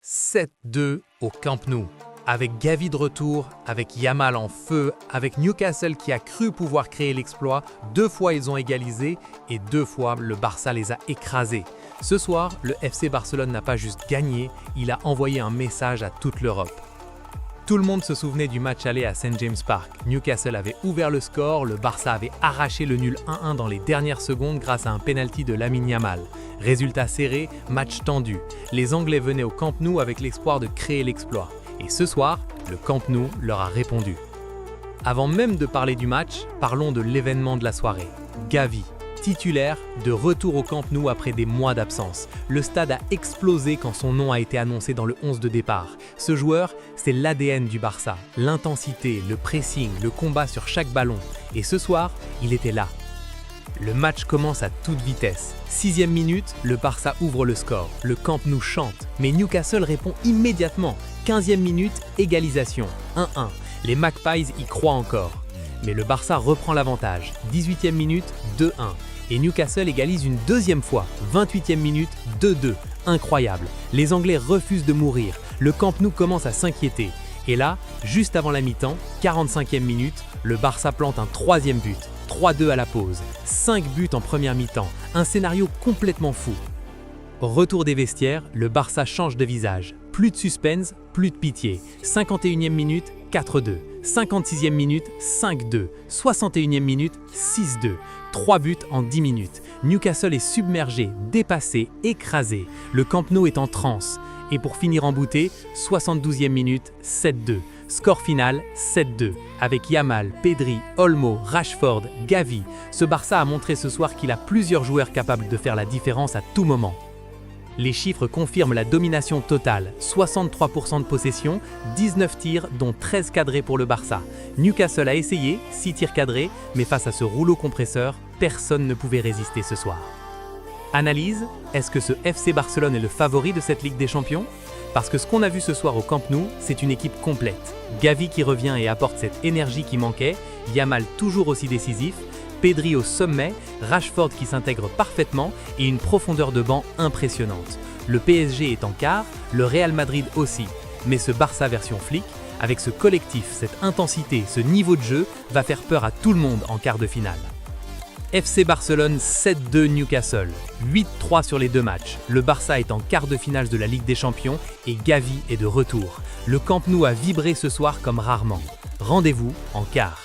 7-2 au Camp Nou. Avec Gavi de retour, avec Yamal en feu, avec Newcastle qui a cru pouvoir créer l'exploit, 2 fois ils ont égalisé et 2 fois le Barça les a écrasés. Ce soir, le FC Barcelone n'a pas juste gagné, il a envoyé un message à toute l'Europe. Tout le monde se souvenait du match aller à St. James Park. Newcastle avait ouvert le score, le Barça avait arraché le nul 1-1 dans les dernières secondes grâce à un penalty de Lamine Yamal. Résultat serré, match tendu. Les Anglais venaient au Camp Nou avec l'espoir de créer l'exploit. Et ce soir, le Camp Nou leur a répondu. Avant même de parler du match, parlons de l'événement de la soirée. Gavi, titulaire, de retour au Camp Nou après des mois d'absence. Le stade a explosé quand son nom a été annoncé dans le 11 de départ. Ce joueur, c'est l'ADN du Barça. L'intensité, le pressing, le combat sur chaque ballon. Et ce soir, il était là. Le match commence à toute vitesse. 6e minute, le Barça ouvre le score. Le Camp Nou chante, mais Newcastle répond immédiatement. 15e minute, égalisation, 1-1. Les Magpies y croient encore. Mais le Barça reprend l'avantage. 18e minute, 2-1. Et Newcastle égalise une deuxième fois. 28e minute, 2-2. Incroyable. Les Anglais refusent de mourir. Le Camp Nou commence à s'inquiéter. Et là, juste avant la mi-temps, 45e minute, le Barça plante un 3e but. 3-2 à la pause. 5 buts en première mi-temps. Un scénario complètement fou. Au retour des vestiaires, le Barça change de visage. Plus de suspense, plus de pitié. 51e minute, 4-2. 56e minute, 5-2. 61e minute, 6-2. 3 buts en 10 minutes. Newcastle est submergé, dépassé, écrasé. Le Camp Nou est en transe. Et pour finir en beauté, 72e minute, 7-2. Score final, 7-2. Avec Yamal, Pedri, Olmo, Rashford, Gavi, ce Barça a montré ce soir qu'il a plusieurs joueurs capables de faire la différence à tout moment. Les chiffres confirment la domination totale, 63% de possession, 19 tirs dont 13 cadrés pour le Barça. Newcastle a essayé, 6 tirs cadrés, mais face à ce rouleau compresseur, personne ne pouvait résister ce soir. Analyse, est-ce que ce FC Barcelone est le favori de cette Ligue des Champions ? Parce que ce qu'on a vu ce soir au Camp Nou, c'est une équipe complète. Gavi qui revient et apporte cette énergie qui manquait, Yamal toujours aussi décisif, Pedri au sommet, Rashford qui s'intègre parfaitement et une profondeur de banc impressionnante. Le PSG est en quart, le Real Madrid aussi. Mais ce Barça version flic, avec ce collectif, cette intensité, ce niveau de jeu, va faire peur à tout le monde en quart de finale. FC Barcelone 7-2 Newcastle, 8-3 sur les 2 matchs. Le Barça est en quart de finale de la Ligue des Champions et Gavi est de retour. Le Camp Nou a vibré ce soir comme rarement. Rendez-vous en quart.